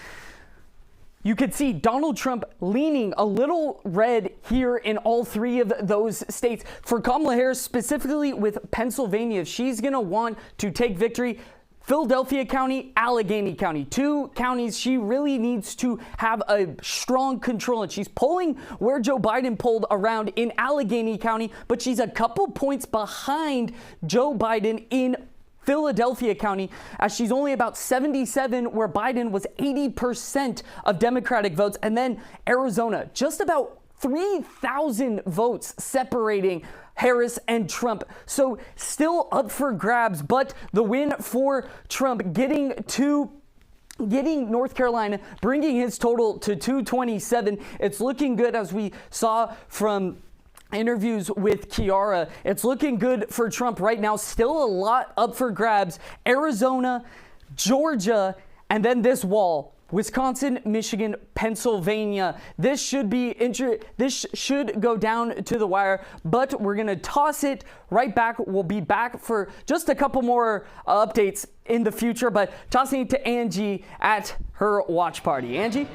you could see Donald Trump leaning a little red here in all 3 of those states. For Kamala Harris, specifically with Pennsylvania, if she's going to want to take victory, Philadelphia County, Allegheny County, 2 counties she really needs to have a strong control in. She's polling where Joe Biden polled around in Allegheny County, but she's a couple points behind Joe Biden in Philadelphia County, as she's only about 77, where Biden was 80% of Democratic votes. And then Arizona, just about 3,000 votes separating Harris and Trump. So still up for grabs, but the win for Trump, getting North Carolina, bringing his total to 227. It's looking good, as we saw from interviews with Kiara. It's looking good for Trump right now. Still a lot up for grabs. Arizona, Georgia, and then this wall: Wisconsin, Michigan, Pennsylvania. This should go down to the wire, but we're going to toss it right back. We'll be back for just a couple more updates in the future, but tossing it to Angie at her watch party. Angie?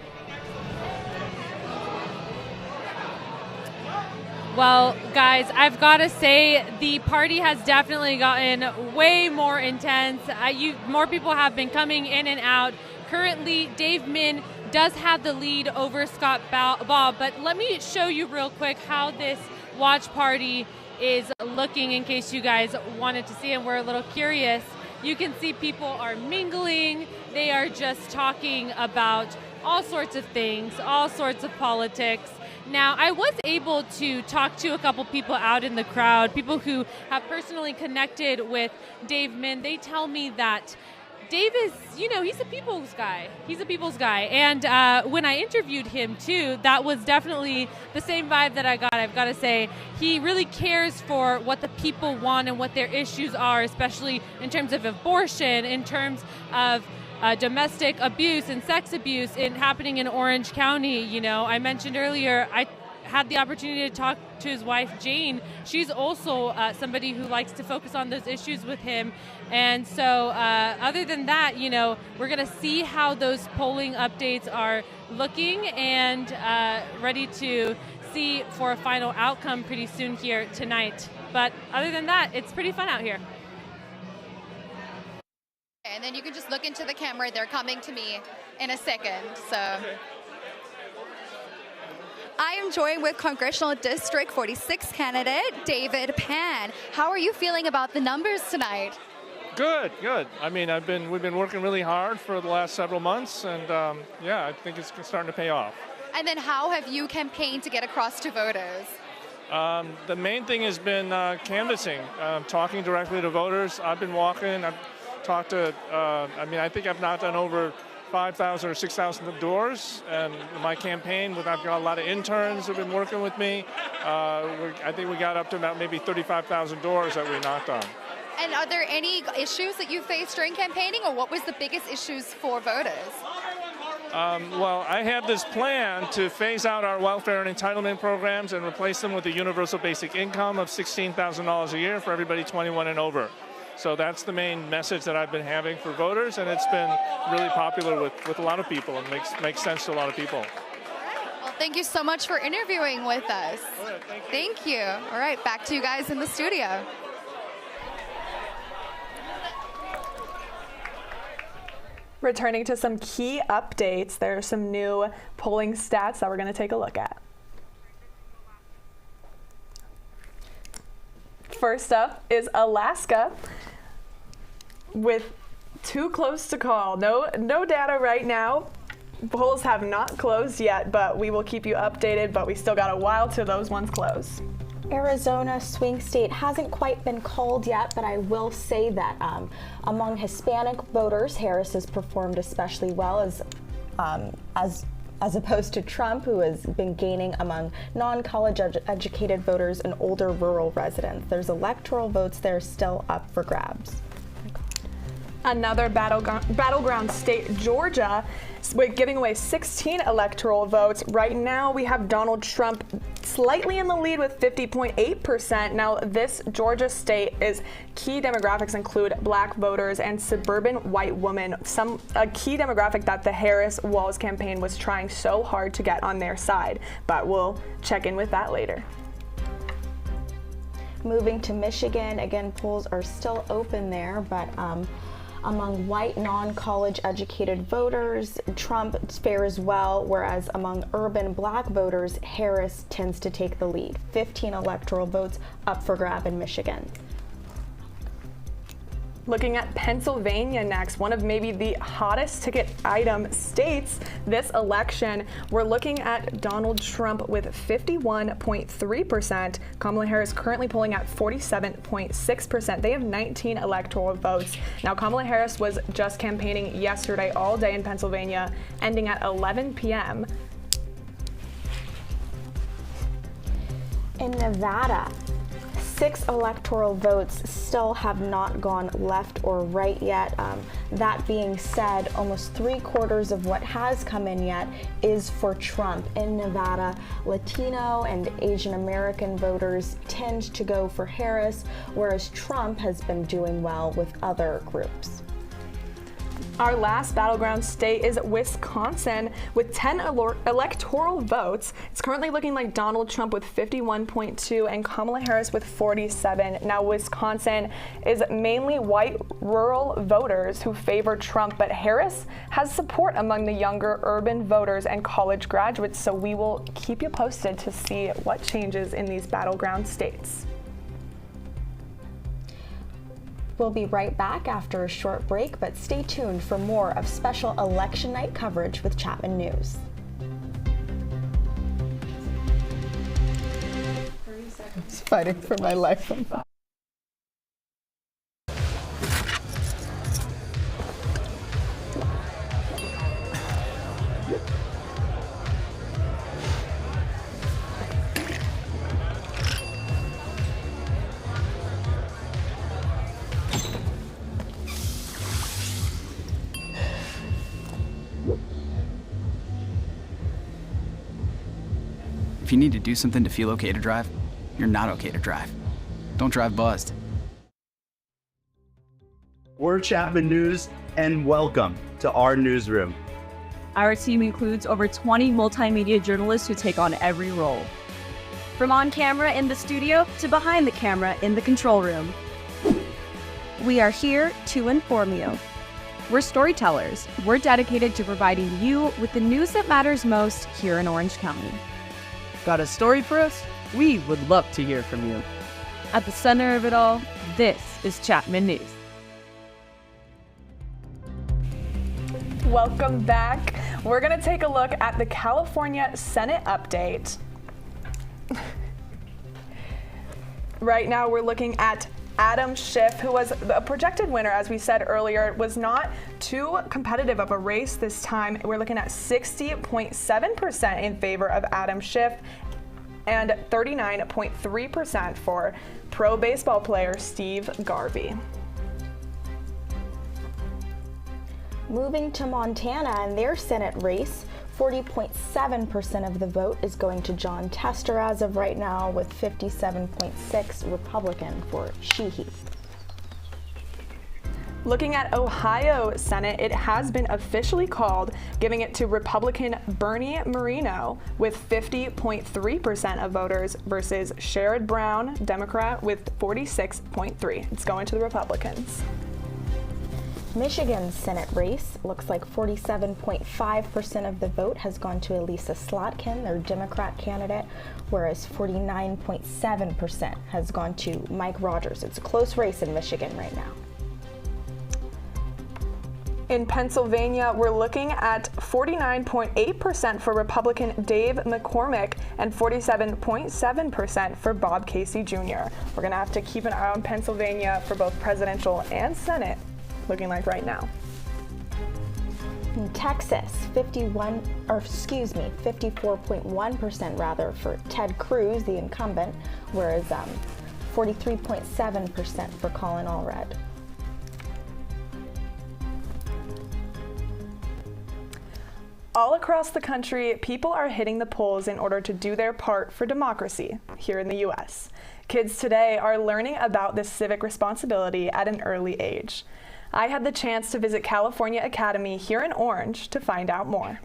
Well, guys, I've got to say the party has definitely gotten way more intense. More people have been coming in and out. Currently, Dave Min does have the lead over Scott Baugh, but let me show you real quick how this watch party is looking in case you guys wanted to see and were a little curious. You can see people are mingling. They are just talking about all sorts of things, all sorts of politics. Now, I was able to talk to a couple people out in the crowd, people who have personally connected with Dave Min. They tell me that Dave is, he's a people's guy. He's a people's guy. And when I interviewed him, too, that was definitely the same vibe that I got. I've got to say, he really cares for what the people want and what their issues are, especially in terms of abortion, in terms of domestic abuse and sex abuse happening in Orange County. I mentioned earlier, had the opportunity to talk to his wife, Jane. She's also somebody who likes to focus on those issues with him. And so other than that, we're going to see how those polling updates are looking and ready to see for a final outcome pretty soon here tonight. But other than that, it's pretty fun out here. And then you can just look into the camera. They're coming to me in a second. So I am joined with Congressional District 46 candidate David Pan. How are you feeling about the numbers tonight? Good. I mean, we've been working really hard for the last several months, and I think it's starting to pay off. And then how have you campaigned to get across to voters? The main thing has been canvassing, talking directly to voters. I've been walking. I've talked to, I think I've knocked on over 5,000 or 6,000 doors, and my campaign, I've got a lot of interns who've been working with me. I think we got up to about maybe 35,000 doors that we knocked on. And are there any issues that you faced during campaigning, or what was the biggest issues for voters? Well, I have this plan to phase out our welfare and entitlement programs and replace them with a universal basic income of $16,000 a year for everybody 21 and over. So that's the main message that I've been having for voters, and it's been really popular with a lot of people and makes sense to a lot of people. Well, thank you so much for interviewing with us. Thank you. All right, back to you guys in the studio. Returning to some key updates, there are some new polling stats that we're going to take a look at. First up is Alaska with too close to call. No data right now. Polls have not closed yet, but we will keep you updated, but we still got a while till those ones close. Arizona swing state hasn't quite been called yet, but I will say that among Hispanic voters, Harris has performed especially well as opposed to Trump, who has been gaining among non-college educated voters and older rural residents. There's electoral votes there still up for grabs. Another battleground state, Georgia, with giving away 16 electoral votes. Right now, we have Donald Trump slightly in the lead with 50.8%. Now, this Georgia state is key demographics include black voters and suburban white women, a key demographic that the Harris-Walz campaign was trying so hard to get on their side. But we'll check in with that later. Moving to Michigan, again, polls are still open there, but among white non-college educated voters, Trump fares well, whereas among urban black voters, Harris tends to take the lead. 15 electoral votes up for grab in Michigan. Looking at Pennsylvania next, one of maybe the hottest ticket item states this election. We're looking at Donald Trump with 51.3%. Kamala Harris currently polling at 47.6%. They have 19 electoral votes. Now, Kamala Harris was just campaigning yesterday all day in Pennsylvania, ending at 11 p.m. In Nevada, 6 electoral votes still have not gone left or right yet. That being said, almost 3/4 of what has come in yet is for Trump. In Nevada, Latino and Asian American voters tend to go for Harris, whereas Trump has been doing well with other groups. Our last battleground state is Wisconsin with 10 electoral votes. It's currently looking like Donald Trump with 51.2 and Kamala Harris with 47. Now, Wisconsin is mainly white rural voters who favor Trump, but Harris has support among the younger urban voters and college graduates, so we will keep you posted to see what changes in these battleground states. We'll be right back after a short break, but stay tuned for more of special election night coverage with Chapman News. 30 seconds. Fighting for my life. If you need to do something to feel okay to drive, you're not okay to drive. Don't drive buzzed. We're Chapman News, and welcome to our newsroom. Our team includes over 20 multimedia journalists who take on every role. From on camera in the studio to behind the camera in the control room. We are here to inform you. We're storytellers. We're dedicated to providing you with the news that matters most here in Orange County. Got a story for us? We would love to hear from you. At the center of it all, this is Chapman News. Welcome back. We're going to take a look at the California Senate update. Right now we're looking at Adam Schiff, who was a projected winner, as we said earlier. It was not too competitive of a race this time. We're looking at 60.7% in favor of Adam Schiff and 39.3% for pro baseball player Steve Garvey. Moving to Montana and their Senate race, 40.7% of the vote is going to John Tester as of right now, with 57.6% Republican for Sheehy. Looking at Ohio Senate, it has been officially called, giving it to Republican Bernie Moreno with 50.3% of voters versus Sherrod Brown, Democrat, with 46.3%. It's going to the Republicans. Michigan's Senate race looks like 47.5% of the vote has gone to Elisa Slotkin, their Democrat candidate, whereas 49.7% has gone to Mike Rogers. It's a close race in Michigan right now. In Pennsylvania, we're looking at 49.8% for Republican Dave McCormick and 47.7% for Bob Casey Jr. We're going to have to keep an eye on Pennsylvania for both presidential and Senate, looking like right now. In Texas, 54.1% rather for Ted Cruz, the incumbent, whereas 43.7% for Colin Allred. All across the country, people are hitting the polls in order to do their part for democracy here in the U.S. Kids today are learning about this civic responsibility at an early age. I had the chance to visit California Academy here in Orange to find out more.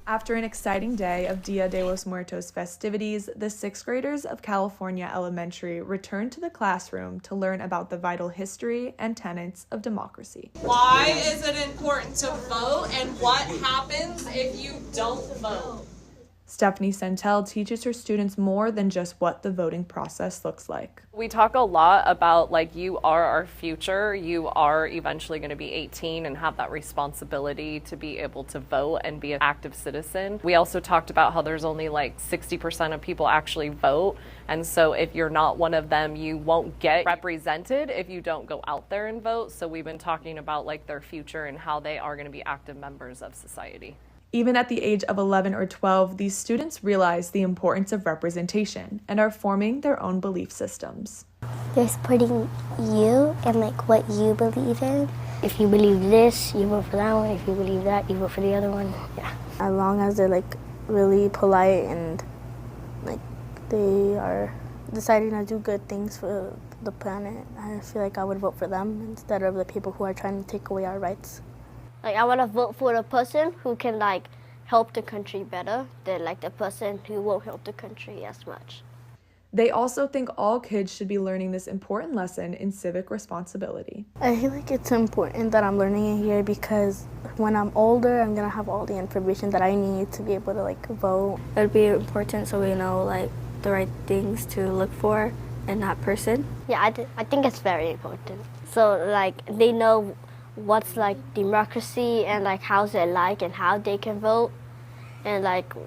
After an exciting day of Dia de los Muertos festivities, the 6th graders of California Elementary returned to the classroom to learn about the vital history and tenets of democracy. Why is it important to vote, and what happens if you don't vote? Stephanie Santel teaches her students more than just what the voting process looks like. We talk a lot about, like, you are our future. You are eventually going to be 18 and have that responsibility to be able to vote and be an active citizen. We also talked about how there's only like 60% of people actually vote. And so if you're not one of them, you won't get represented if you don't go out there and vote. So we've been talking about like their future and how they are going to be active members of society. Even at the age of 11 or 12, these students realize the importance of representation and are forming their own belief systems. They're supporting you and like what you believe in. If you believe this, you vote for that one. If you believe that, you vote for the other one. Yeah. As long as they're like really polite and like they are deciding to do good things for the planet, I feel like I would vote for them instead of the people who are trying to take away our rights. Like, I want to vote for the person who can, like, help the country better than, like, the person who won't help the country as much. They also think all kids should be learning this important lesson in civic responsibility. I feel like it's important that I'm learning it here because when I'm older, I'm going to have all the information that I need to be able to, like, vote. It would be important so we know, like, the right things to look for in that person. Yeah, I think it's very important. So, like, they know what's like democracy and like how's it like and how they can vote and like the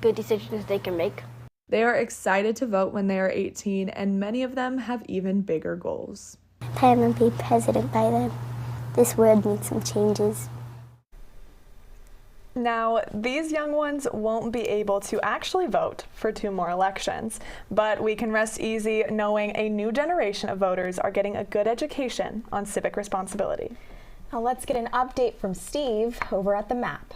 good decisions they can make. They are excited to vote when they are 18, and many of them have even bigger goals. I want to be president by then. This world needs some changes. Now, these young ones won't be able to actually vote for 2 more elections, but we can rest easy knowing a new generation of voters are getting a good education on civic responsibility. Now let's get an update from Steve over at the map.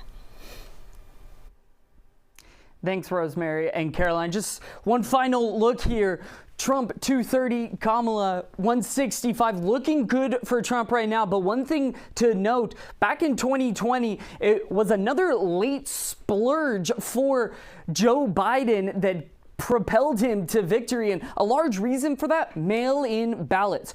Thanks, Rosemary and Caroline. Just one final look here. Trump 230, Kamala 165. Looking good for Trump right now. But one thing to note, back in 2020, it was another late splurge for Joe Biden that propelled him to victory. And a large reason for that, mail-in ballots.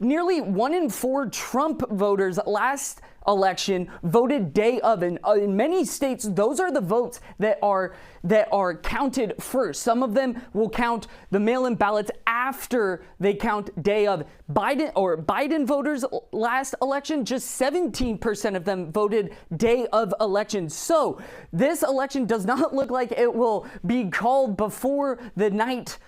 Nearly 1 in 4 Trump voters last election voted day of, and in many states those are the votes that are counted first. Some of them will count the mail-in ballots after they count day of. Biden voters last election, just 17% of them voted day of election. So this election does not look like it will be called before the night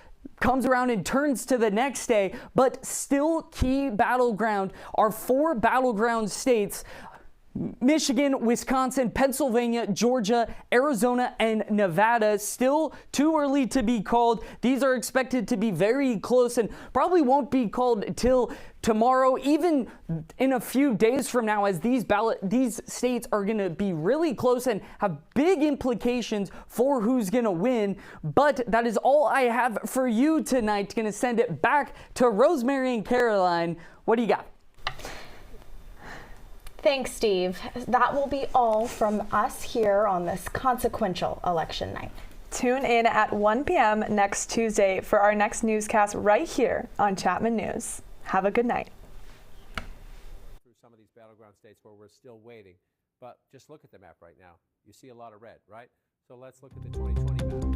comes around and turns to the next day, but still key battleground are 4 battleground states: Michigan, Wisconsin, Pennsylvania, Georgia, Arizona, and Nevada. Still too early to be called. These are expected to be very close and probably won't be called till tomorrow, even in a few days from now, as these states are going to be really close and have big implications for who's going to win. But that is all I have for you tonight. Going to send it back to Rosemary and Caroline. What do you got? Thanks, Steve. That will be all from us here on this consequential election night. Tune in at 1 p.m. next Tuesday for our next newscast right here on Chapman News. Have a good night. Through some of these battleground states where we're still waiting, but just look at the map right now. You see a lot of red, right? So let's look at the 2020 map.